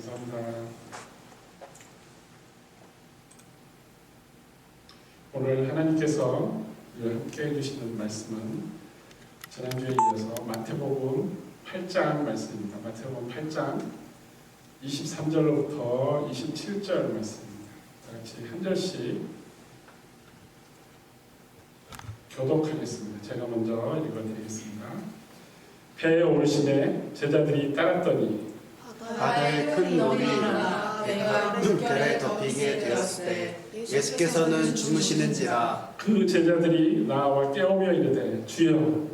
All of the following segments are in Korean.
감사합니다. 오늘 하나님께서 함께 해주시는 말씀은 지난주에 이어서 마태복음 8장 말씀입니다. 마태복음 8장 23절로부터 27절 말씀입니다. 다 같이 한 절씩 교독하겠습니다. 제가 먼저 읽어드리겠습니다. 배에 오르심에 제자들이 따랐더니 바다에 큰 놀이 일어나 배가 물결에 덮이게 되었을 때 예수께서는 주무시는지라. 그 제자들이 나와 깨우며 이르되 주여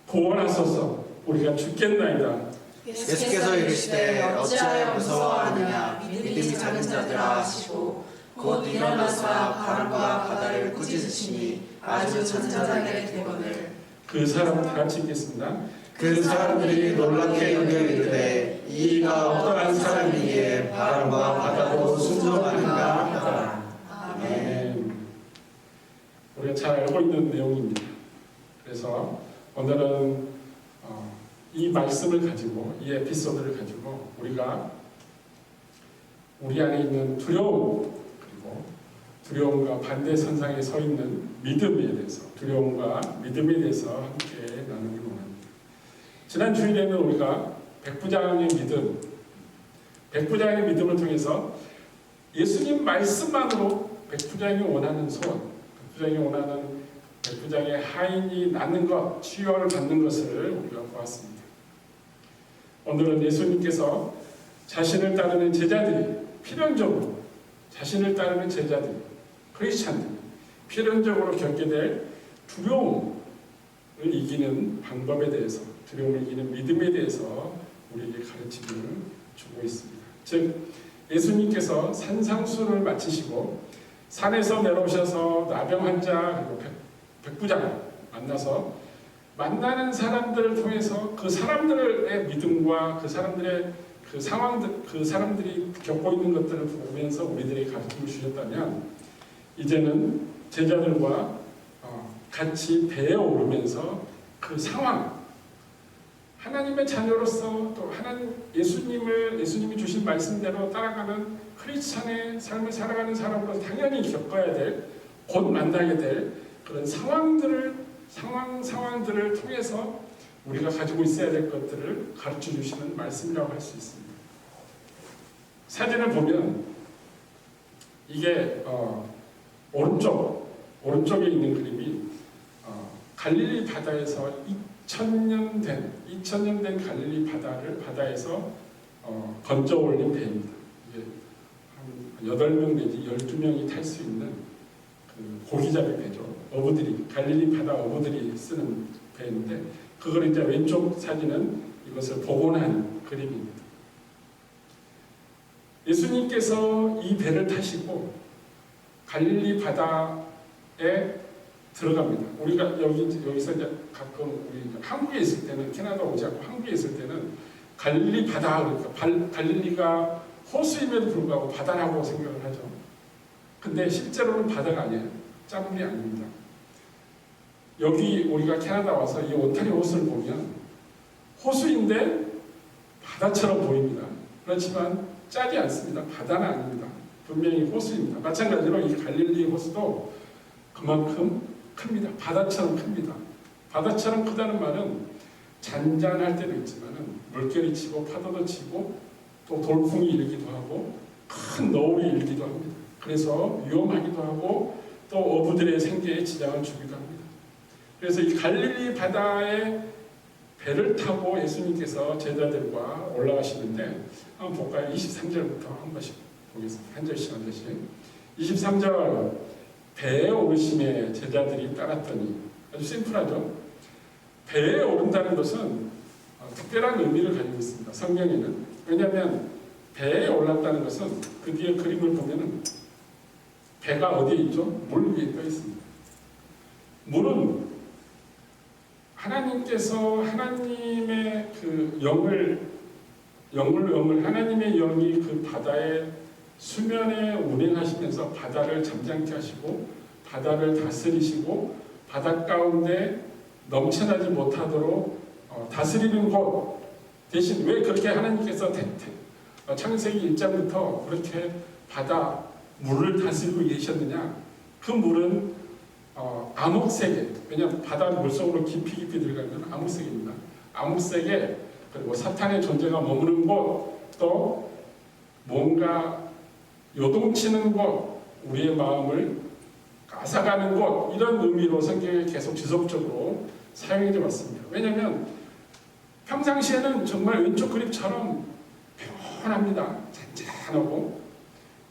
구원하소서 우리가 죽겠나이다. 예수께서 이르시되 어찌하여 무서워하느냐 믿음이 작은 자들아 하시고 곧 일어나사 바람과 바다를 꾸짖으시니 아주 잔잔하게 되거늘. 그 사람 다 같이 읽겠습니다. 그 사람들이 놀랍게 여겨 이르되 이가 어떠한 사람이기에 바람과 바다도 순종하는가 하더라. 아멘. 우리가 잘 알고 있는 내용입니다. 그래서 오늘은 이 말씀을 가지고, 이 에피소드를 가지고 우리가 우리 안에 있는 두려움, 그리고 두려움과 반대선상에 서 있는 믿음에 대해서, 두려움과 믿음에 대해서 함께 나누기 원합니다. 지난 주일에는 우리가 백부장의 믿음을 통해서 예수님 말씀만으로 백부장이 원하는 소원, 백부장의 하인이 낫는 것, 치유를 받는 것을 우리가 보았습니다. 오늘은 예수님께서 자신을 따르는 제자들이 필연적으로, 크리스찬들이 필연적으로 겪게 될 두려움을 이기는 방법에 대해서, 두려움을 이기는 믿음에 대해서 우리에게 가르침을 주고 있습니다. 즉 예수님께서 산상수를 마치시고 산에서 내려오셔서 나병 환자 그리고 백부장 만나서 만나는 사람들을 통해서 그 사람들의 믿음과 그 사람들의 그 상황들, 그 사람들이 겪고 있는 것들을 보면서 우리들에게 가르침을 주셨다면, 이제는 제자들과 같이 배에 오르면서 그 상황, 하나님의 자녀로서 또 예수님이 주신 말씀대로 따라가는 크리스찬의 삶을 살아가는 사람으로서 당연히 겪어야 될, 곧 만나게 될 그런 상황들을 통해서 우리가 가지고 있어야 될 것들을 가르쳐 주시는 말씀이라고 할 수 있습니다. 사진을 보면 이게 오른쪽에 있는 그림이 갈릴리 바다에서 2000년 된 갈릴리 바다에서 건져 올린 배입니다. 이게 한 8명 내지 12명이 탈 수 있는 그 고기잡이 배죠. 갈릴리 바다 어부들이 쓰는 배인데, 그걸 이제 왼쪽 사진은 이것을 복원한 그림입니다. 예수님께서 이 배를 타시고 갈릴리 바다에 들어갑니다. 우리가 여기서 이제 가끔 우리 한국에 있을 때는, 캐나다 오지 않고 한국에 있을 때는 갈릴리 바다, 그러니까 갈릴리가 호수임에도 불구하고 바다라고 생각을 하죠. 근데 실제로는 바다가 아니에요. 짠물이 아닙니다. 여기 우리가 캐나다 와서 이 온타리오 호수를 보면 호수인데 바다처럼 보입니다. 그렇지만 짜지 않습니다. 바다는 아닙니다. 분명히 호수입니다. 마찬가지로 이 갈릴리 호수도 그만큼 큽니다. 바다처럼 큽니다. 바다처럼 크다는 말은 잔잔할 때도 있지만 물결이 치고 파도도 치고 또 돌풍이 일기도 하고 큰 너울이 일기도 합니다. 그래서 위험하기도 하고 또 어부들의 생계에 지장을 주기도 합니다. 그래서 이 갈릴리 바다에 배를 타고 예수님께서 제자들과 올라가시는데, 한번 볼까요? 23절부터 한 번씩 보겠습니다. 한 절씩. 23절, 배에 오르심에 제자들이 따랐더니, 아주 심플하죠? 배에 오른다는 것은 특별한 의미를 가지고 있습니다. 성경에는. 왜냐하면 배에 올랐다는 것은 그 뒤에 그림을 보면은 배가 어디에 있죠? 물 위에 떠 있습니다. 물은 하나님의 그 하나님의 영이 그 바다의 수면에 운행하시면서 바다를 잠잠케 하시고 바다를 다스리시고 바다 가운데 넘쳐나지 못하도록 다스리는 것 대신, 왜 그렇게 하나님께서 창세기 1장부터 그렇게 바다 물을 다스리고 계셨느냐? 그 물은 암흑세계, 왜냐하면 바다 물속으로 깊이 들어가면 암흑세계입니다. 암흑세계, 그리고 사탄의 존재가 머무는 곳, 또 뭔가 요동치는 곳, 우리의 마음을 앗아가는 곳, 이런 의미로 성경에 계속 지속적으로 사용해 왔습니다. 왜냐하면 평상시에는 정말 왼쪽 그립처럼 편합니다. 잔잔하고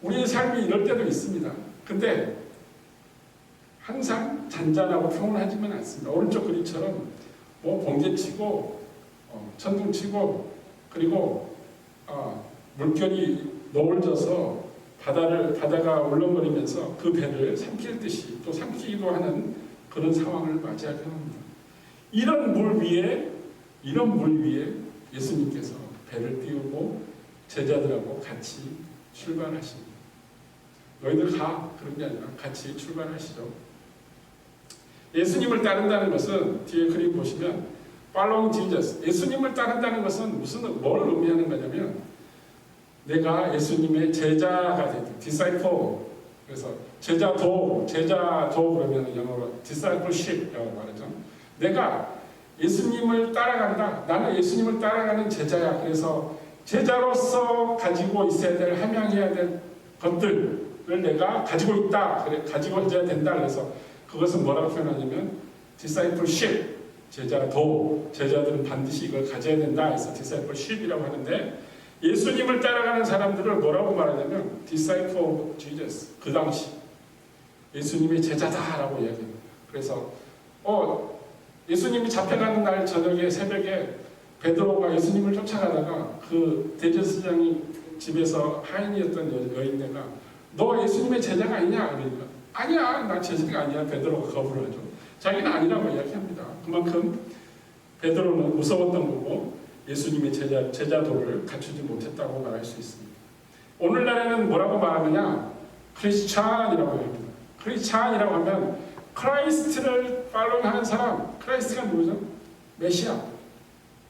우리의 삶이 이럴 때도 있습니다. 근데 항상 잔잔하고 평온하지만 않습니다. 오른쪽 그립처럼 뭐 번개치고 천둥치고 그리고 물결이 노을져서 바다가 울렁거리면서 그 배를 삼킬 듯이 또 삼키기도 하는 그런 상황을 맞이하게 합니다. 이런 물 위에 예수님께서 배를 띄우고 제자들하고 같이 출발하십니다. 너희들 가, 그런 게 아니라 같이 출발하시죠. 예수님을 따른다는 것은 뒤에 그림 보시면 Following Jesus, 예수님을 따른다는 것은 뭘 의미하는 거냐면 내가 예수님의 제자가 되다, disciple. 그래서 제자도 그러면 영어로 discipleship이라고 말하죠. 내가 예수님을 따라간다. 나는 예수님을 따라가는 제자야. 그래서 제자로서 가지고 있어야 될, 함양해야 될 것들을 내가 가지고 있다. 그래, 가지고 있어야 된다. 그래서 그것은 뭐라고 표현하냐면 discipleship, 제자들은 반드시 이걸 가져야 된다. 그래서 discipleship이라고 하는데 예수님을 따라가는 사람들을 뭐라고 말하냐면 disciple of Jesus. 그 당시 예수님의 제자다라고 이야기합니다. 그래서 예수님이 잡혀가는 날 저녁에 새벽에 베드로가 예수님을 쫓아가다가 그 대제사장이 집에서 하인이었던 여인네가 너 예수님의 제자가 아니냐? 그러니까 아니야, 나 제자가 아니야. 베드로가 거부를 하죠. 자기는 아니라고 이야기합니다. 그만큼 베드로는 무서웠던 거고 예수님의 제자도를 갖추지 못했다고 말할 수 있습니다. 오늘날에는 뭐라고 말하느냐? 크리스찬이라고 합니다. 크리스찬이라고 하면 크라이스트를 팔로잉하는 사람, 크라이스트가 누구죠? 메시아.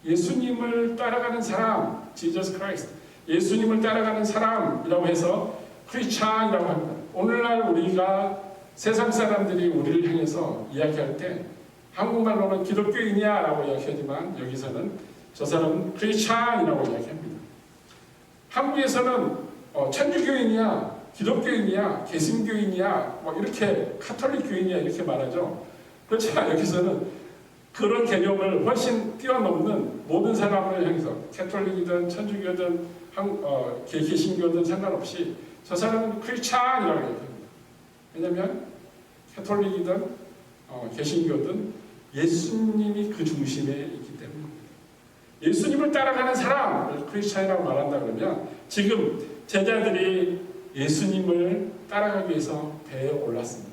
예수님을 따라가는 사람, 지저스 크라이스트. 예수님을 따라가는 사람이라고 해서 크리스찬이라고 합니다. 오늘날 우리가 세상 사람들이 우리를 향해서 이야기할 때 한국말로는 기독교인이야라고 이야기하지만 여기서는 저 사람은 크리스찬이라고 이야기합니다. 한국에서는 천주교인이야, 기독교인이야, 개신교인이야, 뭐 이렇게 카톨릭 교인이야 이렇게 말하죠. 그렇지만 여기서는 그런 개념을 훨씬 뛰어넘는 모든 사람을 향해서 캐톨릭이든 천주교든 개신교든 상관없이 저 사람은 크리스찬이라고 얘기합니다. 왜냐하면 캐톨릭이든 개신교든 예수님이 그 중심에 있기 때문입니다. 예수님을 따라가는 사람을 크리스찬이라고 말한다 그러면 지금 제자들이 예수님을 따라가기 위해서 배에 올랐습니다.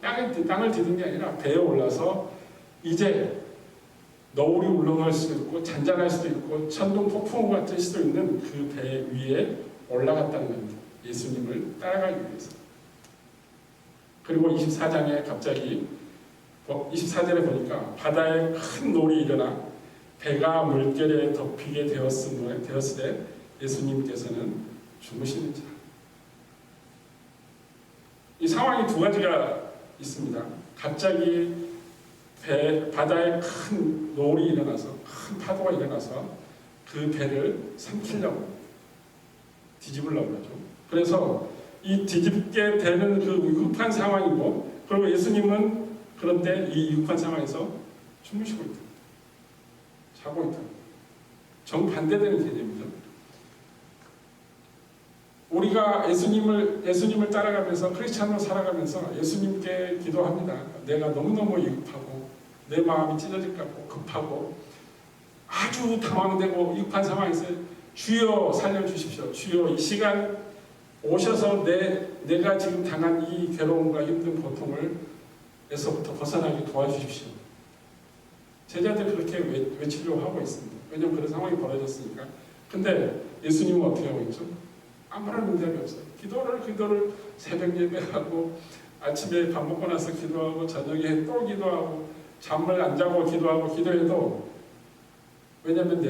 땅을 디딘 게 아니라 배에 올라서 이제 너울이 울렁할 수도 있고 잔잔할 수도 있고 천둥 폭풍 같을 수도 있는 그 배 위에 올라갔다는 겁니다. 예수님을 따라가기 위해서. 그리고 24장에 갑자기 24절에 보니까 바다에 큰 놀이 일어나 배가 물결에 덮이게 되었으되 예수님께서는 주무시는지라. 이 상황이 두 가지가 있습니다. 갑자기 바다에 큰 노을이 일어나서 큰 파도가 일어나서 그 배를 삼키려고 뒤집으려고 하죠. 그래서 이 뒤집게 되는 그 위급한 상황이고 그리고 예수님은 그런데 이 위급한 상황에서 주무시고 있다. 자고 있다. 정반대되는 개념이죠. 우리가 예수님을 따라가면서 크리스찬으로 살아가면서 예수님께 기도합니다. 내가 너무너무 위급하고 내 마음이 찢어질까 봐 급하고 아주 당황되고 위급한 상황에서 주여 살려주십시오. 주여 이 시간 오셔서 내가 지금 당한 이 괴로움과 힘든 고통을 에서부터 벗어나게 도와주십시오. 제자들이 그렇게 외치려고 하고 있습니다. 왜냐하면 그런 상황이 벌어졌으니까. 근데 예수님은 어떻게 하고 있죠? 아무런 응답이 없어요. 기도를 새벽 예배하고 아침에 밥 먹고 나서 기도하고 저녁에 또 기도하고 잠을 안 자고 기도하고 기도해도 왜냐하면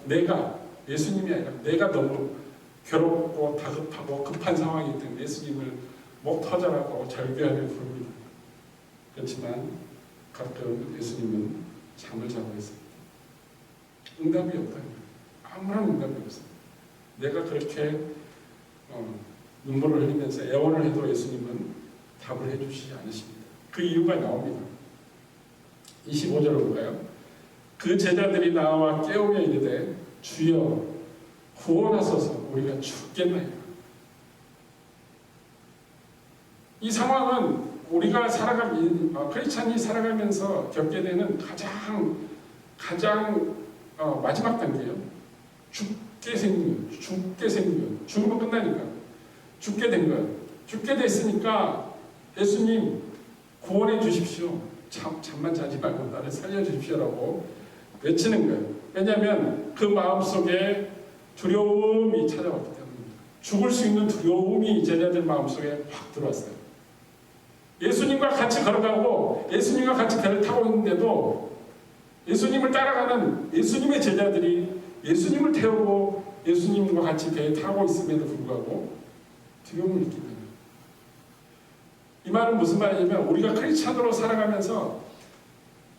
내가 예수님이 아니라 내가 너무 괴롭고 다급하고 급한 상황이 때문에 예수님을 목 터져라고 절규하며 부릅니다. 그렇지만 가끔 예수님은 잠을 자고 있습니다. 응답이 없다는 거예요. 아무런 응답이 없어요. 내가 그렇게 눈물을 흘리면서 애원을 해도 예수님은 답을 해주시지 않으십니다. 그 이유가 나옵니다. 25절을 볼까요? 그 제자들이 나와 깨우며 이르되 주여 구원하소서 우리가 죽겠나이다. 이 상황은 우리가 크리스찬이 살아가면서 겪게 되는 가장 마지막 단계예요. 죽게 생긴 것. 죽으면 끝나니까. 죽게 된 거예요. 죽게 됐으니까 예수님 구원해 주십시오. 잠만 자지 말고 나를 살려주십시오라고 외치는 거예요. 왜냐하면 그 마음속에 두려움이 찾아왔기 때문입니다. 죽을 수 있는 두려움이 제자들 마음속에 확 들어왔어요. 예수님과 같이 걸어가고 예수님과 같이 배를 타고 있는데도 예수님을 따라가는 예수님의 제자들이 예수님을 태우고 예수님과 같이 배에 타고 있음에도 불구하고 두려움을 느끼는 거예요. 이 말은 무슨 말이냐면 우리가 크리스찬으로 살아가면서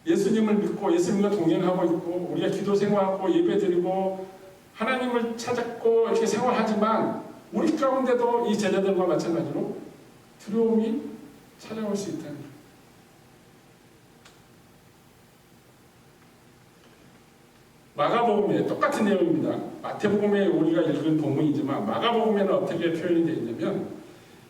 예수님을 믿고 예수님과 동행하고 있고 우리가 기도 생활하고 예배 드리고 하나님을 찾았고 이렇게 생활하지만 우리 가운데도 이 제자들과 마찬가지로 두려움이 찾아올 수 있다는 거예요. 마가복음에 똑같은 내용입니다. 마태복음에 우리가 읽은 본문이지만 마가복음에는 어떻게 표현이 되어 있냐면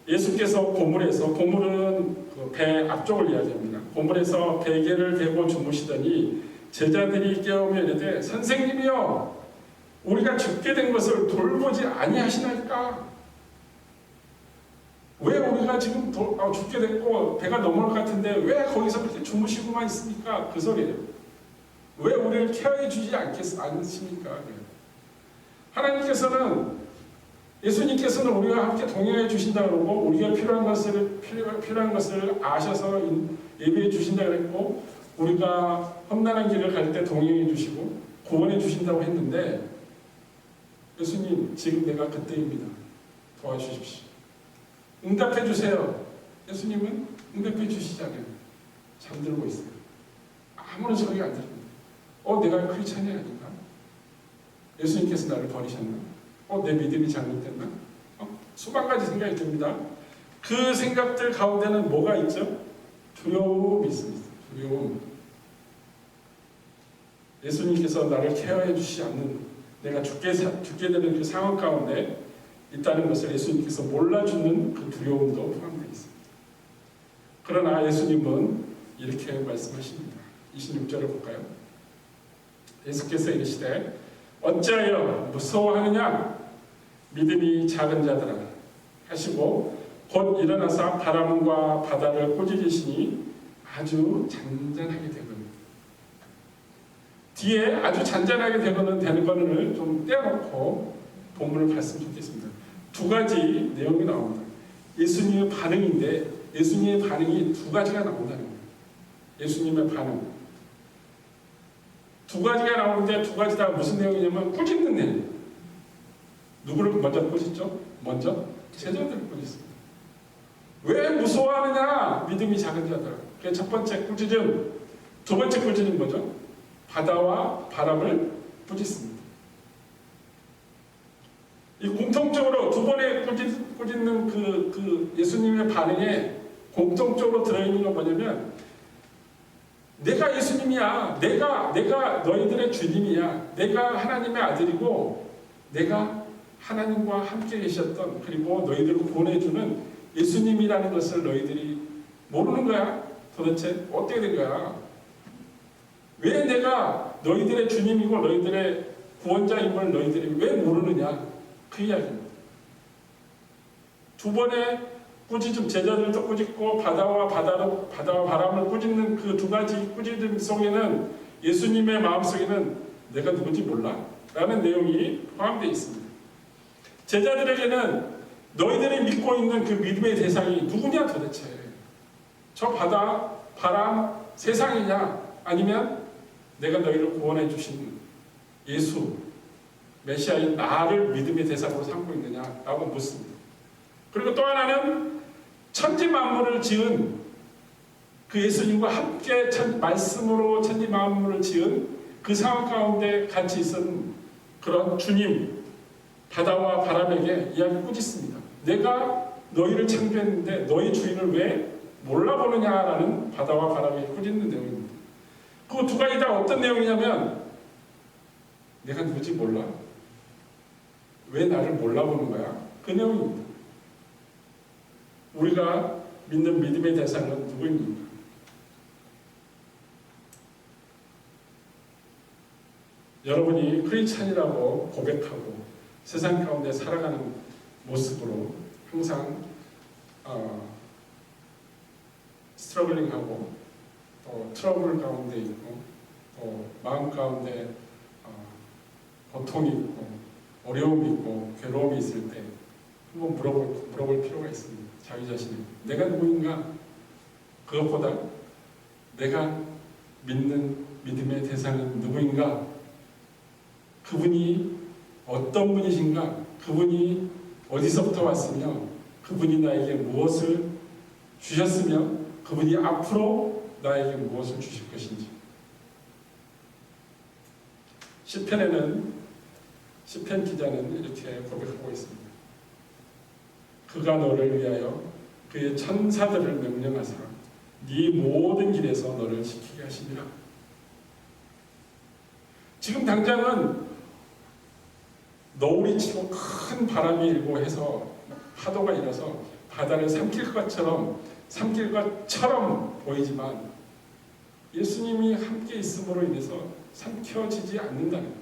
예수께서 고물은 그 배 앞쪽을 이야기합니다. 고물에서 베개를 대고 주무시더니 제자들이 깨우며 이르되 선생님이여 우리가 죽게 된 것을 돌보지 아니하시나이까? 왜 우리가 지금 죽게 됐고 배가 넘어갈 것 같은데 왜 거기서 그렇게 주무시고만 있습니까? 그 소리예요. 왜 우리를 케어해 주지 않습니까? 하나님께서는 예수님께서는 우리와 함께 동행해 주신다 그러고 우리가 필요한 것을 아셔서 예비해 주신다 그랬고 우리가 험난한 길을 갈 때 동행해 주시고 구원해 주신다고 했는데 예수님 지금 내가 그때입니다. 도와주십시오. 응답해 주세요. 예수님은 응답해 주시지 않아요. 잠들고 있어요. 아무런 소리가 안 들립니다. 내가 크리스찬이 아닌가? 예수님께서 나를 버리셨나? 내 믿음이 잘못됐나? 수만 가지 생각이 듭니다. 그 생각들 가운데는 뭐가 있죠? 두려움이 있습니다. 두려움. 예수님께서 나를 케어해 주시지 않는 내가 죽게 되는 그 상황 가운데 있다는 것을 예수님께서 몰라주는 그 두려움도 포함되어 있습니다. 그러나 예수님은 이렇게 말씀하십니다. 26절을 볼까요? 예수께서 이르시되 어찌하여 무서워하느냐? 믿음이 작은 자들아 하시고 곧 일어나서 바람과 바다를 꾸짖으시니 아주 잔잔하게 되거든. 뒤에 아주 잔잔하게 되는 거는 좀 떼어놓고 본문을 봤으면 좋겠습니다. 두 가지 내용이 나옵니다. 예수님의 반응인데 예수님의 반응이 두 가지가 나온다는 거예요. 예수님의 반응. 두 가지가 나오는데 두 가지 다 무슨 내용이냐면 꾸짖는 내용. 누구를 먼저 꾸짖죠? 먼저 제자들을 꾸짖습니다. 왜 무서워하느냐? 믿음이 작은 자들. 그게 첫 번째 꾸짖음. 두 번째 꾸짖은 뭐죠? 바다와 바람을 꾸짖습니다. 이 공통적으로 두 번에 꾸짖는 그 예수님의 반응에 공통적으로 들어있는 건 뭐냐면 내가 예수님이야. 내가 너희들의 주님이야. 내가 하나님의 아들이고 내가 하나님과 함께 계셨던 그리고 너희들을 구원해주는 예수님이라는 것을 너희들이 모르는 거야. 도대체 어떻게 된 거야? 왜 내가 너희들의 주님이고 너희들의 구원자임을 너희들이 왜 모르느냐? 그 이야기입니다. 두 번의 꾸짖음, 제자들도 꾸짖고 바다와 바람을 꾸짖는 그 두 가지 꾸짖음 속에는 예수님의 마음속에는 내가 누군지 몰라? 라는 내용이 포함되어 있습니다. 제자들에게는 너희들이 믿고 있는 그 믿음의 대상이 누구냐 도대체? 저 바다, 바람, 세상이냐? 아니면 내가 너희를 구원해 주신 예수, 메시아인 나를 믿음의 대상으로 삼고 있느냐라고 묻습니다. 그리고 또 하나는 천지 만물을 지은 그 예수님과 함께 말씀으로 천지 만물을 지은 그 상황 가운데 같이 있은 그런 주님, 바다와 바람에게 이야기 꾸짖습니다. 내가 너희를 창조했는데 너희 주인을 왜 몰라보느냐라는 바다와 바람에게 꾸짖는 내용입니다. 그 두 가지 다 어떤 내용이냐면 내가 누구지 몰라? 왜 나를 몰라보는 거야? 그 내용입니다. 우리가 믿는 믿음의 대상은 누구입니까? 여러분이 크리스찬이라고 고백하고 세상 가운데 살아가는 모습으로 항상 스트러글링하고 또 트러블 가운데 있고 또 마음 가운데 고통이 있고 어려움이 있고 괴로움이 있을 때 한번 물어볼 필요가 있습니다. 자기 자신에게 내가 누구인가? 그것보다 내가 믿는 믿음의 대상은 누구인가? 그분이 어떤 분이신가? 그분이 어디서부터 왔으며 그분이 나에게 무엇을 주셨으며 그분이 앞으로 나에게 무엇을 주실 것인지. 시편 기자는 이렇게 고백하고 있습니다. 그가 너를 위하여 그의 천사들을 명령하사 네 모든 길에서 너를 지키게 하시니라. 지금 당장은 너울이 치고 큰 바람이 일고 해서 파도가 일어서 바다를 삼킬 것처럼 보이지만 예수님이 함께 있음으로 인해서 삼켜지지 않는다는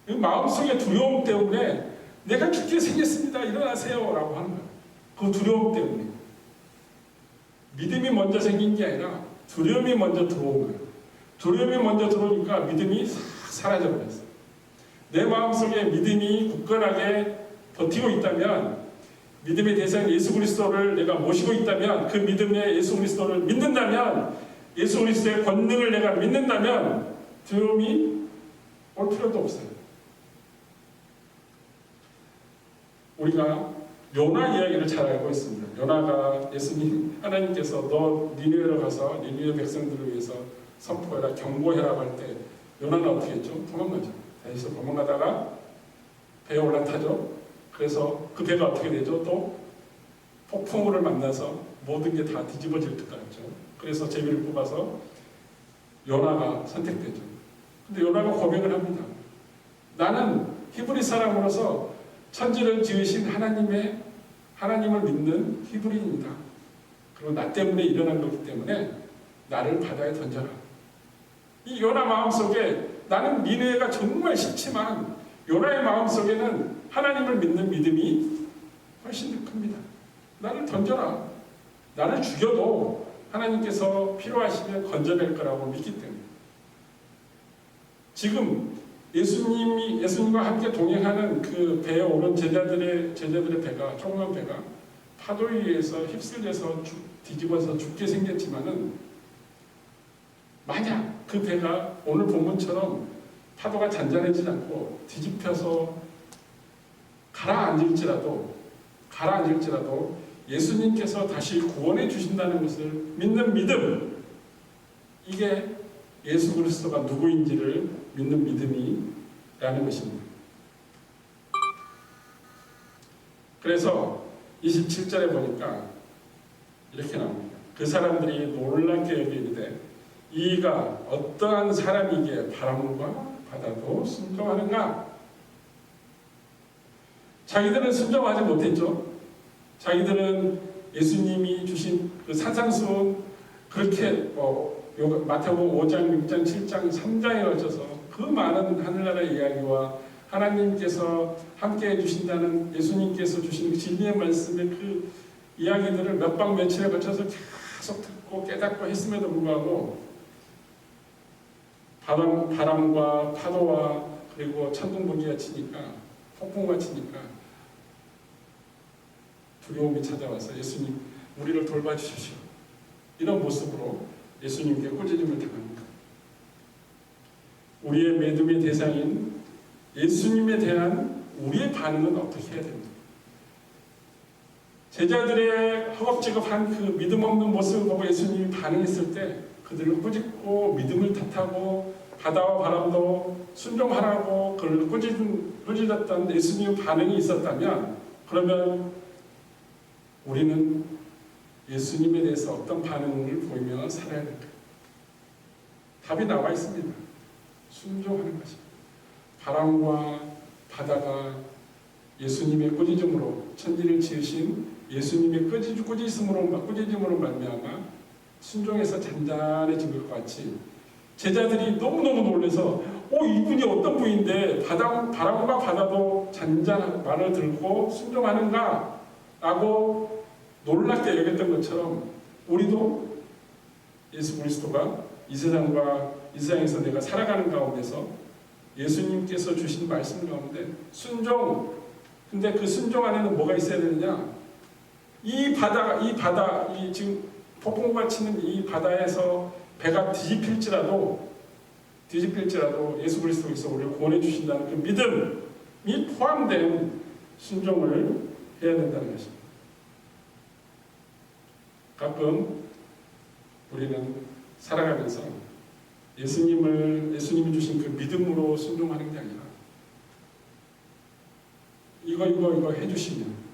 거예요. 마음속의 두려움 때문에 내가 죽게 생겼습니다. 일어나세요. 라고 하는 거예요. 그 두려움 때문에. 믿음이 먼저 생긴 게 아니라 두려움이 먼저 들어온 거예요. 두려움이 먼저 들어오니까 믿음이 싹 사라져버렸어요. 내 마음속에 믿음이 굳건하게 버티고 있다면, 믿음의 대상 예수 그리스도를 내가 모시고 있다면, 그 믿음의 예수 그리스도를 믿는다면, 예수 그리스도의 권능을 내가 믿는다면 두려움이 올 필요도 없어요. 우리가 요나 이야기를 잘 알고 있습니다. 요나가 하나님께서 너 니느웨로 가서 니느웨 백성들을 위해서 선포해라, 경고해라 할 때 요나는 어떻게 했죠? 도망가죠. 다시 도망가다가 배에 올라타죠. 그래서 그 배가 어떻게 되죠? 또 폭풍우를 만나서 모든 게 다 뒤집어질 것 같죠. 그래서 제비를 뽑아서 요나가 선택되죠. 근데 요나가 고백을 합니다. 나는 히브리 사람으로서 천지를 지으신 하나님을 믿는 히브리인이다. 그리고 나 때문에 일어난 거기 때문에 나를 바다에 던져라. 이 요나 마음속에 나는 니느웨가 정말 싫지만 요나의 마음속에는 하나님을 믿는 믿음이 훨씬 더 큽니다. 나를 던져라. 나를 죽여도 하나님께서 필요하시면 건져낼 거라고 믿기 때문에. 지금 예수님과 함께 동행하는 그 배에 오른 제자들의 배가, 조그만 배가 파도 위에서 휩쓸려서 뒤집어서 죽게 생겼지만은, 만약 그 배가 오늘 본문처럼 파도가 잔잔해지지 않고 뒤집혀서 가라앉을지라도 예수님께서 다시 구원해 주신다는 것을 믿는 믿음, 이게 예수 그리스도가 누구인지를 믿는 믿음이라는 것입니다. 그래서 27절에 보니까 이렇게 나옵니다. 그 사람들이 놀랍게 여기되 이가 어떠한 사람이기에 바람과 바다도 순종하는가? 자기들은 순종하지 못했죠. 자기들은 예수님이 주신 그 산상수훈, 그렇게 마태복음 5장, 6장, 7장, 3장에 걸쳐서 그 많은 하늘나라의 이야기와 하나님께서 함께 해주신다는 예수님께서 주신 진리의 말씀의 그 이야기들을 몇 방 며칠에 걸쳐서 계속 듣고 깨닫고 했음에도 불구하고 바람과 파도와 그리고 천둥번개가 치니까, 폭풍우가 치니까 두려움이 찾아와서 예수님 우리를 돌봐주십시오. 이런 모습으로 예수님께 꾸짖음을 당합니다. 우리의 믿음의 대상인 예수님에 대한 우리의 반응은 어떻게 해야 됩니까? 제자들의 허겁지겁한 그 믿음 없는 모습을 보고 예수님이 반응했을 때 그들을 꾸짖고 믿음을 탓하고 바다와 바람도 순종하라고 그를 꾸짖었던 예수님의 반응이 있었다면, 그러면 우리는 예수님에 대해서 어떤 반응을 보이며 살아야 될까요? 답이 나와 있습니다. 순종하는 것입니다. 바람과 바다가 예수님의 꾸짖음으로, 천지를 지으신 예수님의 꾸짖음으로 말미암아 순종해서 잔잔해진 것과 같이 제자들이 너무너무 놀라서 이분이 어떤 분인데 바람과 바다도 잔잔한 말을 듣고 순종하는가 라고 놀랍게 여겼던 것처럼, 우리도 예수 그리스도가 이 세상에서 내가 살아가는 가운데서 예수님께서 주신 말씀 가운데 순종, 근데 그 순종 안에는 뭐가 있어야 되느냐? 이 지금 폭풍과 치는 이 바다에서 배가 뒤집힐지라도 예수 그리스도께서 우리를 구원해 주신다는 그 믿음이 포함된 순종을 해야 된다는 것입니다. 가끔 우리는 살아가면서 예수님이 주신 그 믿음으로 순종하는 게 아니라 이거 해주시면,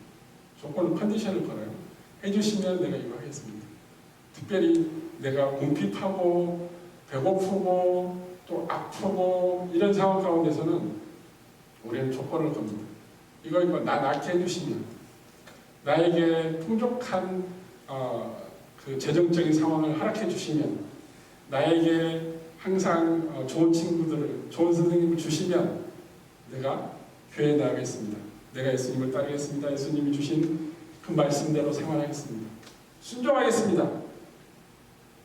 조건을 컨디션을 걸어요. 해주시면 내가 이거 하겠습니다. 특별히 내가 궁핍하고 배고프고 또 아프고 이런 상황 가운데서는 우리는 조건을 겁니다. 이거 나 낫게 해주시면, 나에게 풍족한 그 재정적인 상황을 허락해 주시면, 나에게 항상 좋은 친구들을, 좋은 선생님을 주시면 내가 교회에 나가겠습니다. 내가 예수님을 따르겠습니다. 예수님이 주신 그 말씀대로 생활하겠습니다. 순종하겠습니다.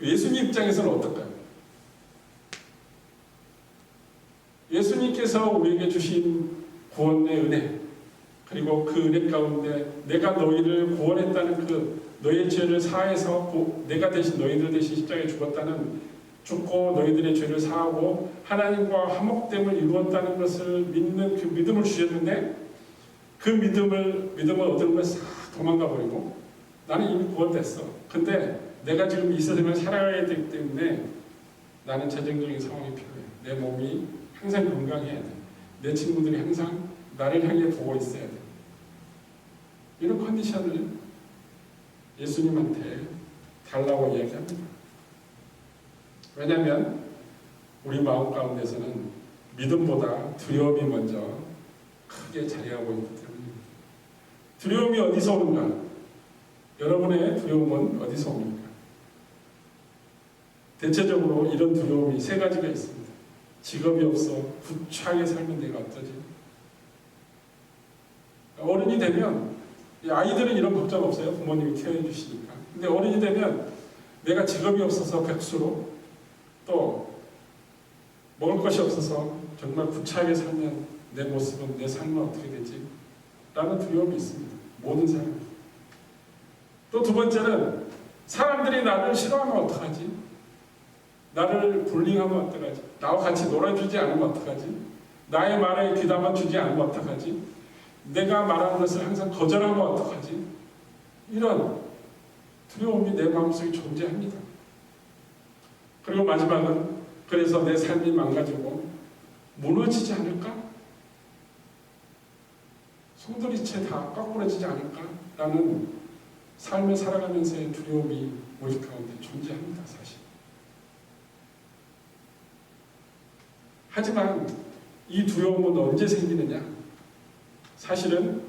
예수님 입장에서는 어떨까요? 예수님께서 우리에게 주신 구원의 은혜, 그리고 그 은혜 가운데 내가 너희를 구원했다는 그 너희의 죄를 사해서 내가 대신 너희들 대신 십자가에 죽고 너희들의 죄를 사하고 하나님과 화목됨을 이루었다는 것을 믿는 그 믿음을 주셨는데, 그 믿음을 얻은 걸 싹 도망가 버리고 나는 이미 구원됐어. 근데 내가 지금 이 세상을 살아가야 되기 때문에 나는 재정적인 상황이 필요해. 내 몸이 항상 건강해야 돼. 내 친구들이 항상 나를 향해 보고 있어야 돼. 이런 컨디션을 예수님한테 달라고 이야기합니다. 왜냐하면 우리 마음 가운데서는 믿음보다 두려움이 먼저 크게 자리하고 있기 때문입니다. 두려움이 어디서 오는가? 여러분의 두려움은 어디서 옵니까? 대체적으로 이런 두려움이 세 가지가 있습니다. 직업이 없어 구차하게 살면 내가 어떠지? 어른이 되면, 아이들은 이런 걱정 없어요. 부모님이 케어해 주시니까. 근데 어른이 되면 내가 직업이 없어서 백수로, 또 먹을 것이 없어서 정말 구차하게 살면 내 모습은, 내 삶은 어떻게 되지? 라는 두려움이 있습니다. 모든 사람이. 또 두 번째는 사람들이 나를 싫어하면 어떡하지? 나를 불링하면 어떡하지? 나와 같이 놀아주지 않으면 어떡하지? 나의 말에 귀담아 주지 않으면 어떡하지? 내가 말하는 것을 항상 거절하면 어떡하지? 이런 두려움이 내 마음속에 존재합니다. 그리고 마지막은, 그래서 내 삶이 망가지고 무너지지 않을까? 송두리째 다 꺾부러지지 않을까? 라는 삶을 살아가면서의 두려움이 우리 가운데 존재합니다. 사실. 하지만 이 두려움은 언제 생기느냐? 사실은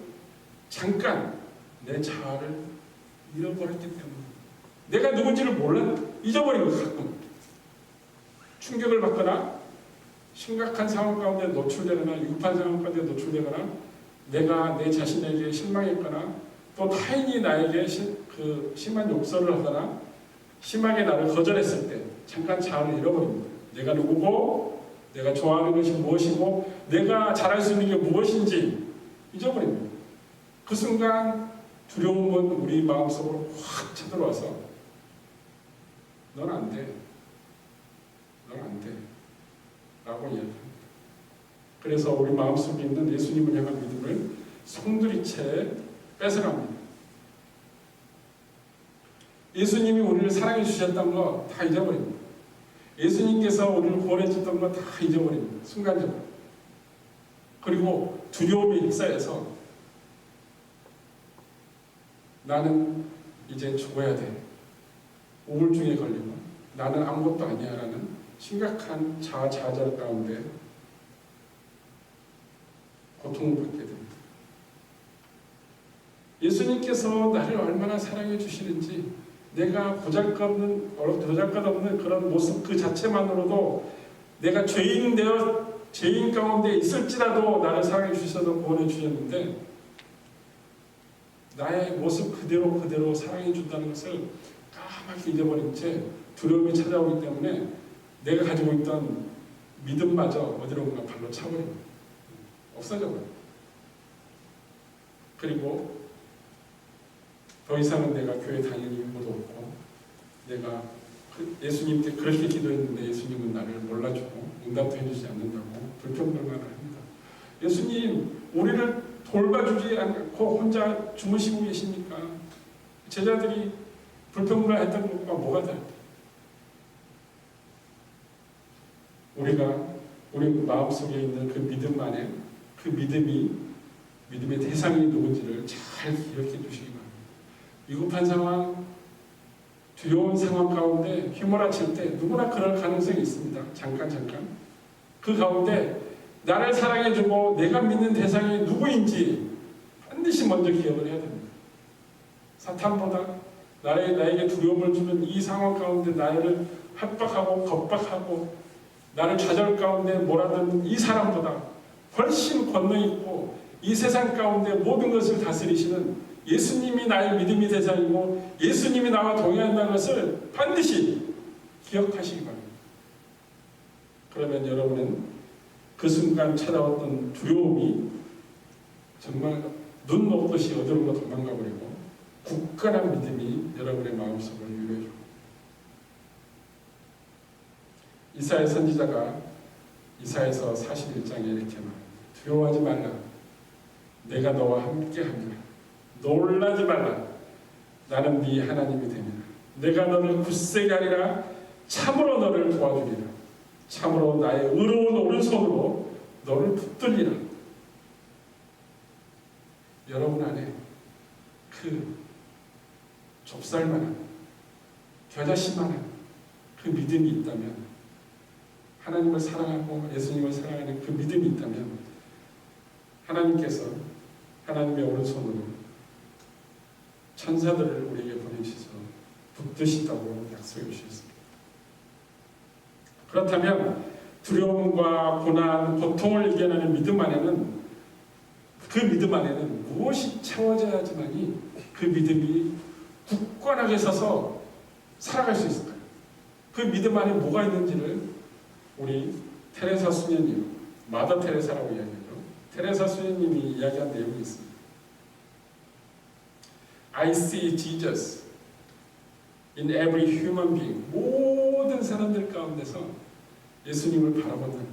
잠깐 내 자아를 잃어버렸기 때문에, 내가 누군지를 몰라 잊어버리고, 가끔 충격을 받거나 심각한 상황 가운데 노출되거나 위급한 상황 가운데 노출되거나 내가 내 자신에게 실망했거나 또 타인이 나에게 심한 욕설을 하거나 심하게 나를 거절했을 때 잠깐 자아를 잃어버립니다. 내가 누구고, 내가 좋아하는 것이 무엇이고, 내가 잘할 수 있는 게 무엇인지 잊어버립니다. 그 순간 두려움은 우리 마음속으로 확 쳐들어와서 넌 안 돼. 넌 안 돼. 이야기합니다. 그래서 우리 마음속에 있는 예수님을 향한 믿음을 송두리째 뺏어갑니다. 예수님이 우리를 사랑해 주셨던 거 다 잊어버립니다. 예수님께서 우리를 구원해 주셨던 거 다 잊어버립니다. 순간적으로. 그리고 두려움이 휩싸여서 나는 이제 죽어야 돼. 우울증에 걸리고 나는 아무것도 아니야 라는 심각한 자아자절 가운데 고통을 받게 됩니다. 예수님께서 나를 얼마나 사랑해 주시는지 내가 보잘것없는 그런 모습 그 자체만으로도 내가 죄인 가운데 있을지라도 나를 사랑해 주셔서 구원해 주셨는데 나의 모습 그대로 사랑해 준다는 것을 까맣게 잊어버린 채 두려움이 찾아오기 때문에 내가 가지고 있던 믿음마저 어디론가 발로 차버립니다. 없어져버려요. 그리고 더 이상은 내가 교회 다닐 이유도 없고 내가 예수님께 그렇게 기도했는데 예수님은 나를 몰라주고 응답도 해주지 않는다고 불평불만을 합니다. 예수님 우리를 돌봐주지 않고 혼자 주무시고 계십니까? 제자들이 불평불만했던 것과 뭐가 다를까? 우리가 우리 마음속에 있는 그 믿음 안에 그 믿음의 대상이 누군지를 잘 기억해 주시기 바랍니다. 위급한 상황, 두려운 상황 가운데 휘몰아칠 때 누구나 그럴 가능성이 있습니다. 잠깐. 그 가운데 나를 사랑해주고 내가 믿는 대상이 누구인지 반드시 먼저 기억을 해야 됩니다. 사탄보다 나에게 두려움을 주는 이 상황 가운데 나를 협박하고 겁박하고 나를 좌절 가운데 몰아드는 이 사람보다 훨씬 권능있고 이 세상 가운데 모든 것을 다스리시는 예수님이 나의 믿음의 대상이고 예수님이 나와 동행한다는 것을 반드시 기억하시기 바랍니다. 그러면 여러분은 그 순간 찾아왔던 두려움이 정말 눈 녹듯이 어디론가 도망가 버리고 굳건한 믿음이 여러분의 마음속을 위로해줍니다. 이사야 선지자가 이사야서 41장에 이렇게 말합니다. 두려워하지 말라. 내가 너와 함께하리라. 놀라지 말라. 나는 네 하나님이 되리라. 내가 너를 굳세게 하리라. 참으로 너를 도와주리라. 참으로 나의 의로운 오른손으로 너를 붙들리라. 여러분 안에 그 좁쌀만한 겨자씨만한 그 믿음이 있다면, 하나님을 사랑하고 예수님을 사랑하는 그 믿음이 있다면 하나님께서 하나님의 오른손으로 천사들을 우리에게 보내주셔서 붙드신다고 약속해 주셨습니다. 그렇다면 두려움과 고난, 고통을 이겨내는 믿음 안에는, 그 믿음 안에는 무엇이 채워져야지만이 그 믿음이 굳건하게 서서 살아갈 수 있을까요? 그 믿음 안에 뭐가 있는지를 우리 테레사 수녀님, 마더 테레사라고 이야기하죠. 테레사 수녀님이 이야기한 내용이 있습니다. I see Jesus in every human being. 모든 사람들 가운데서 예수님을 바라보는,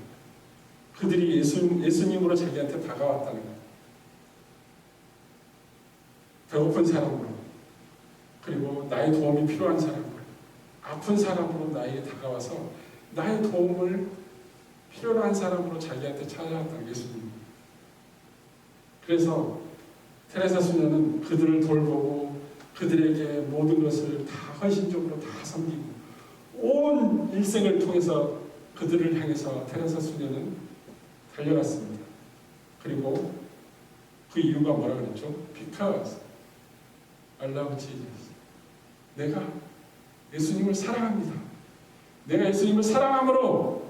그들이 예수님으로 자기한테 다가왔다는 것. 배고픈 사람으로, 그리고 나의 도움이 필요한 사람으로, 아픈 사람으로 나에게 다가와서 나의 도움을 필요로 한 사람으로 자기한테 찾아왔다는 예수님. 그래서 테레사 수녀는 그들을 돌보고 그들에게 모든 것을 다 헌신적으로 다 섬기고 온 일생을 통해서 그들을 향해서 테레사 수녀는 달려갔습니다. 그리고 그 이유가 뭐라 그랬죠? Because I love Jesus. 내가 예수님을 사랑합니다. 내가 예수님을 사랑함으로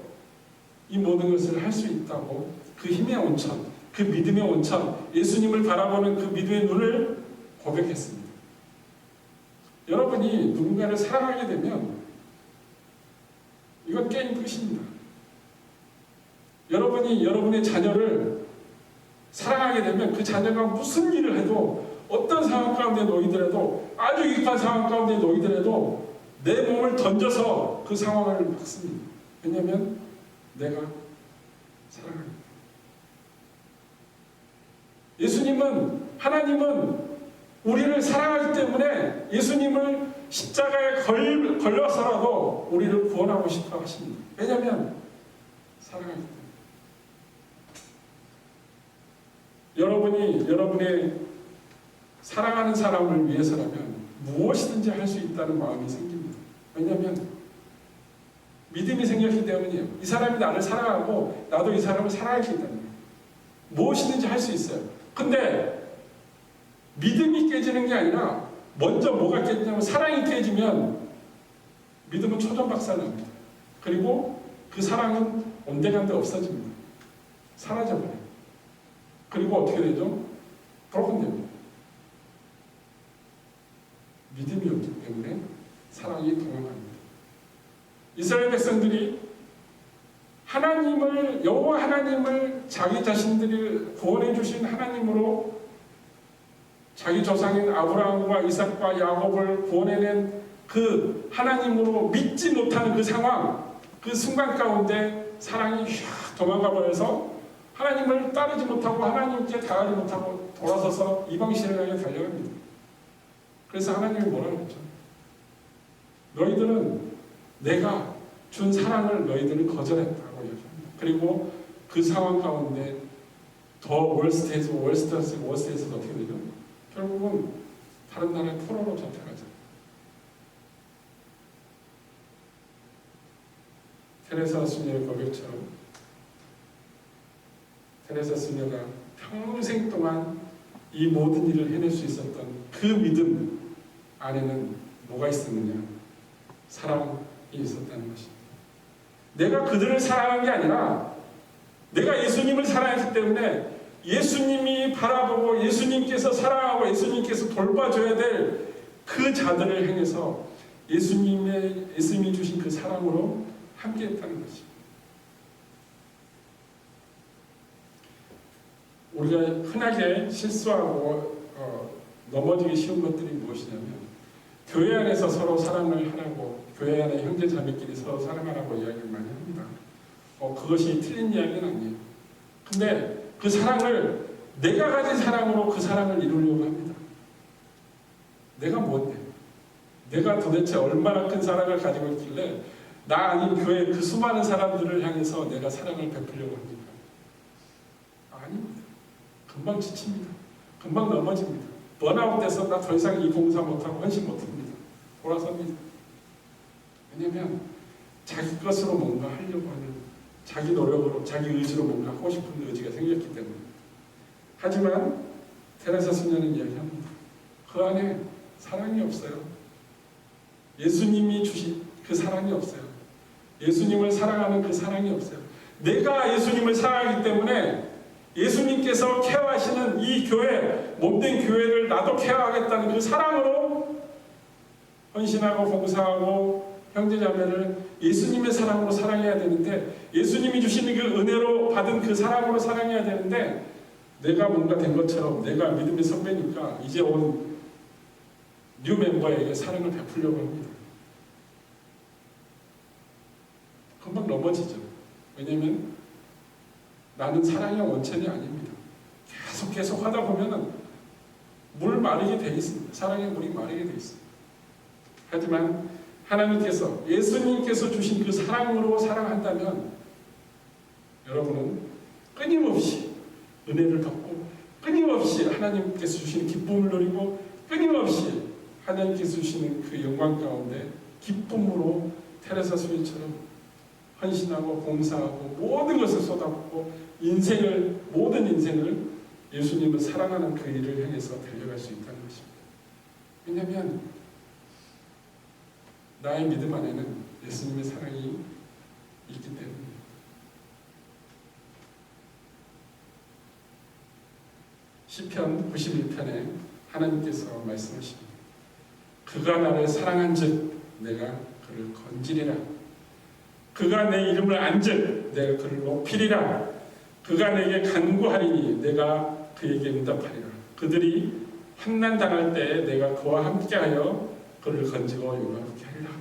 이 모든 것을 할 수 있다고, 그 힘의 온천, 그 믿음의 온천, 예수님을 바라보는 그 믿음의 눈을 고백했습니다. 여러분이 누군가를 사랑하게 되면 이건 게임 끝입니다. 여러분이 여러분의 자녀를 사랑하게 되면 그 자녀가 무슨 일을 해도, 어떤 상황 가운데 놓이더라도, 아주 위급한 상황 가운데 놓이더라도 내 몸을 던져서 그 상황을 막습니다. 왜냐하면 내가 사랑합니다. 예수님은, 하나님은 우리를 사랑하기 때문에 예수님을 십자가에 걸려서라도 우리를 구원하고 싶어 하십니다. 왜냐하면 사랑하기 때문에. 여러분의 사랑하는 사람을 위해서라면 무엇이든지 할 수 있다는 마음이 생깁니다. 왜냐하면 믿음이 생겼기 때문이에요. 이 사람이 나를 사랑하고 나도 이 사람을 사랑하기 때문에 무엇이든지 할 수 있어요. 근데 믿음이 깨지는 게 아니라 먼저 뭐가 깨지냐면 사랑이 깨지면 믿음은 초전박살납니다. 그리고 그 사랑은 온데간데 없어집니다. 사라져버려요. 그리고 어떻게 되죠? 브로큰됩니다. 믿음이 없기 때문에 사랑이 동행합니다. 이스라엘 백성들이 여호와 하나님을 자기 자신들이 구원해 주신 하나님으로 자기 조상인 아브라함과 이삭과 야곱을 구원해낸 그 하나님으로 믿지 못하는 그 상황, 그 순간 가운데 사랑이 휙 도망가 버려서 하나님을 따르지 못하고 하나님께 다가지 못하고 돌아서서 이방신을 향해 달려갑니다. 그래서 하나님이 뭐라고 했죠? 너희들은 내가 준 사랑을 너희들은 거절했다고 얘기합니다. 그리고 그 상황 가운데 더 월스트에서 어떻게 되죠? 결국은 다른 나라의 포로로 잡혀가죠. 테레사 수녀의 고백처럼 테레사 수녀가 평생 동안 이 모든 일을 해낼 수 있었던 그 믿음 안에는 뭐가 있었느냐? 사랑이 있었다는 것입니다. 내가 그들을 사랑한 게 아니라 내가 예수님을 사랑했기 때문에 예수님이 바라보고 예수님께서 사랑하고 예수님께서 돌봐줘야 될 그 자들을 향해서 예수님이 주신 그 사랑으로 함께했다는 것입니다. 우리가 흔하게 실수하고 넘어지기 쉬운 것들이 무엇이냐면 교회 안에서 서로 사랑을 하라고, 교회 안에 형제 자매끼리 서로 사랑하라고 이야기를 많이 합니다. 그것이 틀린 이야기는 아니에요. 근데 그 사랑을 내가 가진 사랑으로 그 사랑을 이루려고 합니다. 내가 뭔데? 내가 도대체 얼마나 큰 사랑을 가지고 있길래 나 아닌 교회 그 수많은 사람들을 향해서 내가 사랑을 베풀려고 합니까? 아닙니다. 금방 지칩니다. 금방 넘어집니다. 번아웃돼서 나 더 이상 이 봉사 못하고 헌신 못합니다. 돌아섭니다. 왜냐하면 자기 것으로 뭔가 하려고 하는, 자기 노력으로 자기 의지로 뭔가 하고 싶은 의지가 생겼기 때문에. 하지만 테레사 수녀는 이야기합니다. 그 안에 사랑이 없어요. 예수님이 주신 그 사랑이 없어요. 예수님을 사랑하는 그 사랑이 없어요. 내가 예수님을 사랑하기 때문에 예수님께서 케어하시는 이 교회, 몸된 교회를 나도 케어하겠다는 그 사랑으로 헌신하고 봉사하고 형제자매를 예수님의 사랑으로 사랑해야 되는데, 예수님이 주시는 그 은혜로 받은 그 사랑으로 사랑해야 되는데, 내가 뭔가 된 것처럼 내가 믿음의 선배니까 이제 온 뉴 멤버에게 사랑을 베풀려고 합니다. 금방 넘어지죠. 왜냐하면 나는 사랑의 원천이 아닙니다. 계속 하다 보면은 물 마르게 돼 있습니다. 사랑의 물이 마르게 돼 있습니다. 하지만 하나님께서, 예수님께서 주신 그 사랑으로 사랑한다면 여러분은 끊임없이 은혜를 받고, 끊임없이 하나님께서 주시는 기쁨을 누리고, 끊임없이 하나님께서 주시는 그 영광 가운데 기쁨으로 테레사 수녀처럼 헌신하고 봉사하고 모든 것을 쏟아붓고 모든 인생을 예수님을 사랑하는 그 일을 향해서 달려갈 수 있다는 것입니다. 왜냐하면 나의 믿음 안에는 예수님의 사랑이 있기 때문입니다. 시편 91편에 하나님께서 말씀하십니다. 그가 나를 사랑한즉 내가 그를 건지리라. 그가 내 이름을 안즉 내가 그를 높이리라. 그가 내게 간구하리니 내가 그에게 응답하리라. 그들이 환난 당할 때에 내가 그와 함께하여 그를 건지고 용화롭게 하리라.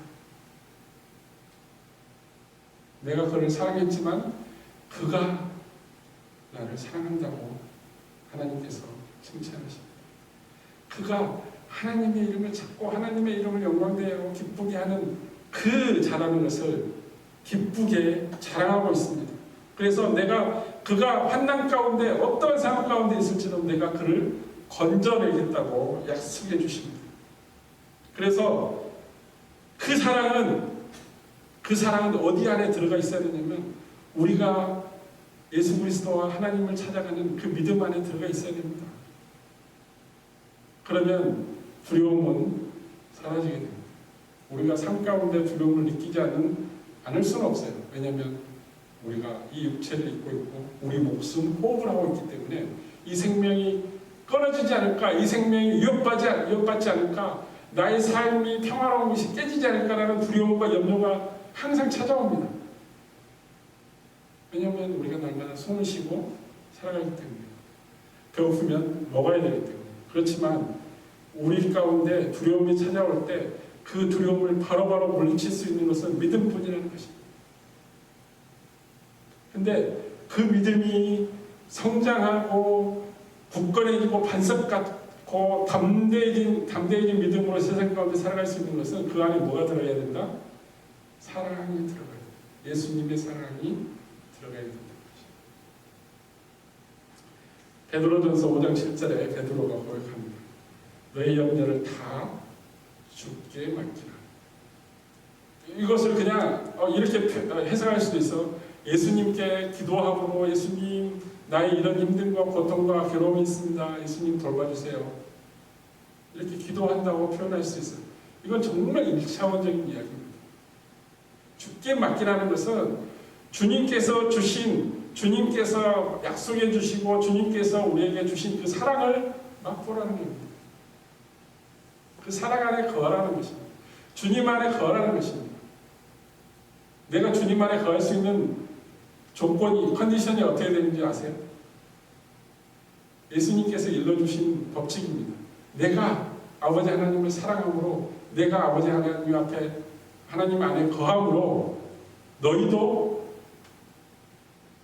내가 그를 사랑했지만 그가 나를 사랑한다고 하나님께서 칭찬하십니다. 그가 하나님의 이름을 찾고 하나님의 이름을 영광되고 기쁘게 하는 그 잘하는 것을 기쁘게 자랑하고 있습니다. 그래서 그가 환난 가운데 어떤 상황 가운데 있을지도 내가 그를 건져내겠다고 약속해 주십니다. 그래서 그 사랑은 어디 안에 들어가 있어야 되냐면 우리가 예수 그리스도와 하나님을 찾아가는 그 믿음 안에 들어가 있어야 됩니다. 그러면 두려움은 사라지게 됩니다. 우리가 삶 가운데 두려움을 느끼지 않을 수는 없어요. 왜냐하면 우리가 이 육체를 입고 있고 우리 목숨 호흡을 하고 있기 때문에 이 생명이 끊어지지 않을까, 이 생명이 위협받지 않을까, 나의 삶이 평화로운 것이 깨지지 않을까라는 두려움과 염려가 항상 찾아옵니다. 왜냐하면 우리가 날마다 숨을 쉬고 살아가기 때문에, 배고프면 먹어야 되기 때문에. 그렇지만 우리 가운데 두려움이 찾아올 때 그 두려움을 바로바로 물리칠 수 있는 것은 믿음뿐이라는 것입니다. 근데 그 믿음이 성장하고 굳건해지고 반석 같고 담대해진 믿음으로 세상 가운데 살아갈 수 있는 것은 그 안에 뭐가 들어가야 된다? 사랑이 들어가야 된다. 예수님의 사랑이 들어가야 된다. 베드로전서 5장 7절에 베드로가 고백합니다. 너의 염려를 다 주께 맡기라. 이것을 그냥 이렇게 해석할 수도 있어. 예수님께 기도함으로 예수님 나의 이런 힘듦과 고통과 괴로움이 있습니다. 예수님 돌봐주세요. 이렇게 기도한다고 표현할 수 있어요. 이건 정말 1차원적인 이야기입니다. 주께 맡기라는 것은 주님께서 약속해 주시고 주님께서 우리에게 주신 그 사랑을 맛보라는 겁니다. 그 사랑 안에 거하라는 것입니다. 주님 안에 거하라는 것입니다. 내가 주님 안에 거할 수 있는 컨디션이 어떻게 되는지 아세요? 예수님께서 일러주신 법칙입니다. 내가 아버지 하나님을 사랑함으로, 내가 아버지 하나님 앞에 하나님 안에 거함으로 너희도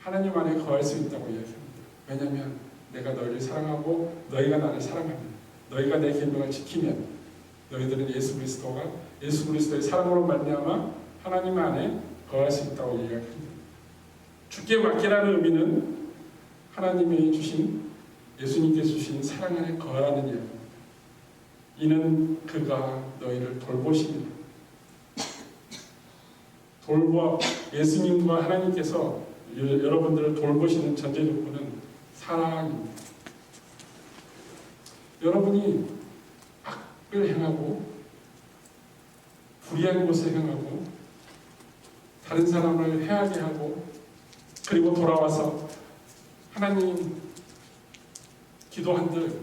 하나님 안에 거할 수 있다고 이야기합니다. 왜냐하면 내가 너희를 사랑하고 너희가 나를 사랑하면, 너희가 내 계명을 지키면 너희들은 예수 그리스도의 사랑으로 말미암아 하나님 안에 거할 수 있다고 이야기합니다. 주께 맡기라는 의미는 하나님이 주신, 예수님께서 주신 사랑 안에 거하라는 이야기입니다. 이는 그가 너희를 돌보십니다. 예수님과 하나님께서 여러분들을 돌보시는 전제 조건은 사랑입니다. 여러분이 악을 행하고 불의한 것을 행하고 다른 사람을 해하게 하고 그리고 돌아와서 하나님 기도한들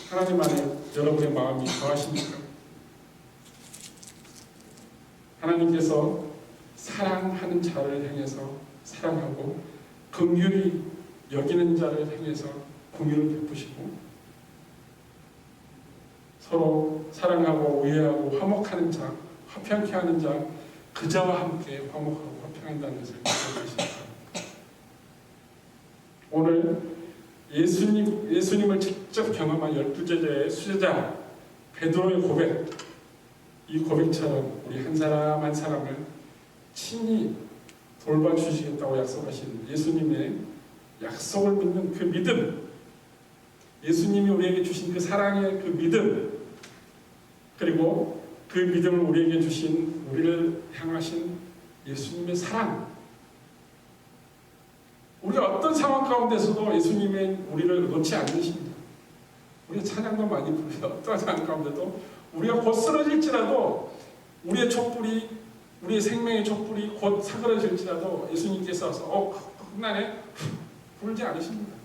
하나님 안에 여러분의 마음이 거하십니까? 하나님께서 사랑하는 자를 향해서 사랑하고 긍휼히 여기는 자를 향해서 긍휼을 베푸시고 서로 사랑하고 의회하고 화목하는 자, 화평케 하는 자, 그자와 함께 화목하고 화평한다는 것을 기억하십니다. 오늘 예수님을 직접 경험한 12제자의 수제자 베드로의 고백, 이 고백처럼 우리 한 사람 한 사람을 친히 돌봐주시겠다고 약속하신 예수님의 약속을 믿는 그 믿음, 예수님이 우리에게 주신 그 사랑의 그 믿음, 그리고 그 믿음을 우리에게 주신, 우리를 향하신 예수님의 사랑. 우리가 어떤 상황 가운데서도 예수님의 우리를 놓지 않으십니다. 우리가 찬양도 많이 부르죠. 어떤 상황 가운데도 우리가 곧 쓰러질지라도 우리의 촛불이, 우리의 생명의 촛불이 곧 사그러질지라도 예수님께서 와서 끝나네 불지 않으십니다.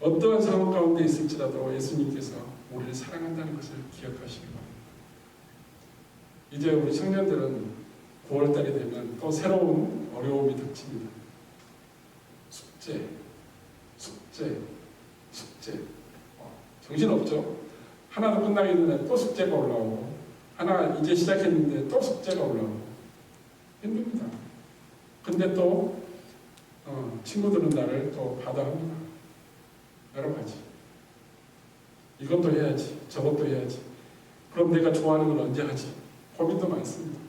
어떠한 상황 가운데 있을지라도 예수님께서 우리를 사랑한다는 것을 기억하시기 바랍니다. 이제 우리 청년들은 9월달이 되면 또 새로운 어려움이 닥칩니다. 숙제. 정신없죠? 하나도 끝나기 전에 또 숙제가 올라오고, 하나 이제 시작했는데 또 숙제가 올라오고, 힘듭니다. 근데 또 친구들은 나를 또 받아합니다. 여러 가지. 이것도 해야지, 저것도 해야지. 그럼 내가 좋아하는 걸 언제 하지? 고민도 많습니다.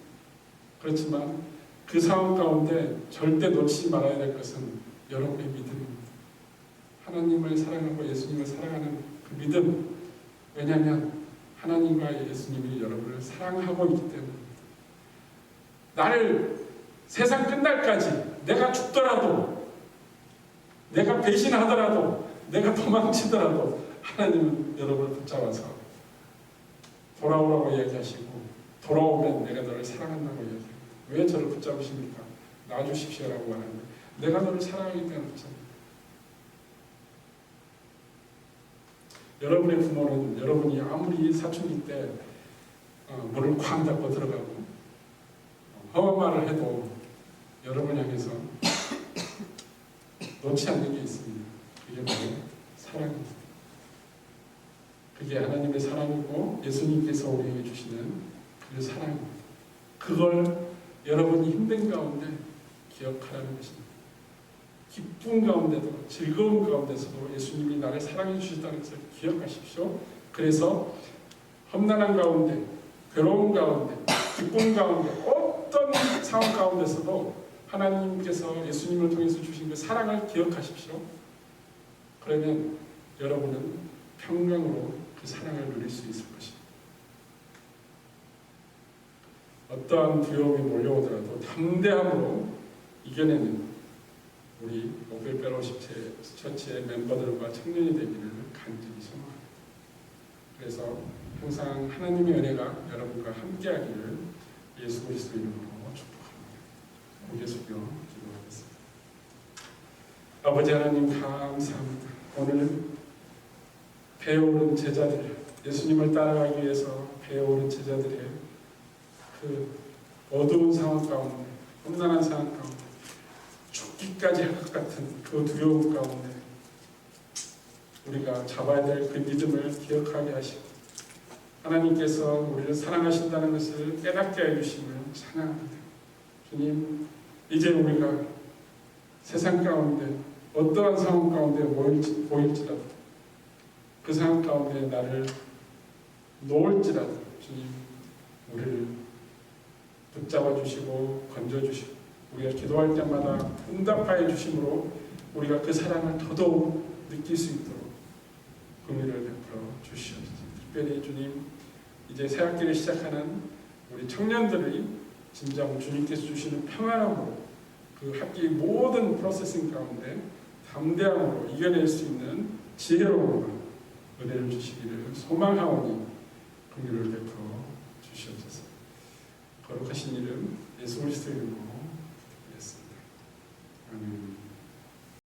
그렇지만 그 상황 가운데 절대 놓치지 말아야 될 것은 여러분의 믿음입니다. 하나님을 사랑하고 예수님을 사랑하는 그 믿음. 왜냐하면 하나님과 예수님이 여러분을 사랑하고 있기 때문입니다. 나를 세상 끝날까지 내가 죽더라도, 내가 배신하더라도, 내가 도망치더라도 하나님은 여러분을 붙잡아서 돌아오라고 이야기하시고, 돌아오면 내가 너를 사랑한다고 이야기합니다. 왜 저를 붙잡으십니까? 놔주십시오라고 하는데, 내가 너를 사랑하기 때문에 붙잡니다. 여러분의 부모는 여러분이 아무리 사춘기 때 문을 쾅 닫고 들어가고 험한 말을 해도 여러분 향해서 놓지 않는 게 있습니다. 그게 바로 사랑입니다. 그게 하나님의 사랑이고 예수님께서 우리에게 주시는 그 사랑입니다. 그걸 여러분이 힘든 가운데 기억하라는 것입니다. 기쁨 가운데도 즐거움 가운데서도 예수님이 나를 사랑해 주셨다는 것을 기억하십시오. 그래서 험난한 가운데, 괴로움 가운데, 기쁨 가운데, 어떤 상황 가운데서도 하나님께서 예수님을 통해서 주신 그 사랑을 기억하십시오. 그러면 여러분은 평강으로 그 사랑을 누릴 수 있을 것입니다. 어떠한 두려움이 몰려오더라도 담대함으로 이겨내는 우리 목별 페로십 처치의 멤버들과 청년이 되기를 간절히 소망합니다. 그래서 항상 하나님의 은혜가 여러분과 함께하기를 예수 그리스도 이름으로 축복합니다. 고개 숙여 기도하겠습니다. 아버지 하나님 감사합니다. 오늘 배어오른 제자들, 예수님을 따라가기 위해서 배어오른 제자들의 그 어두운 상황 가운데, 험난한 상황 가운데, 죽기까지 할 것 같은 그 두려움 가운데 우리가 잡아야 될 그 믿음을 기억하게 하시고 하나님께서 우리를 사랑하신다는 것을 깨닫게 해주심을 찬양합니다. 주님, 이제 우리가 세상 가운데 어떠한 상황 가운데 보일지라도 그 상황 가운데 나를 놓을지라도 주님, 우리를 붙잡아 주시고 건져 주시고 우리가 기도할 때마다 응답하여 주심으로 우리가 그 사랑을 더더욱 느낄 수 있도록 긍휼을 베풀어 주시옵소서. 특별히 주님, 이제 새 학기를 시작하는 우리 청년들이 진정 주님께서 주시는 평안함으로 그 학기 모든 프로세싱 가운데 담대함으로 이겨낼 수 있는 지혜로움과 은혜를 주시기를 소망하오니 긍휼을 베풀어 주시옵소서. 거룩하신 이름 예수 그리스도 이름으로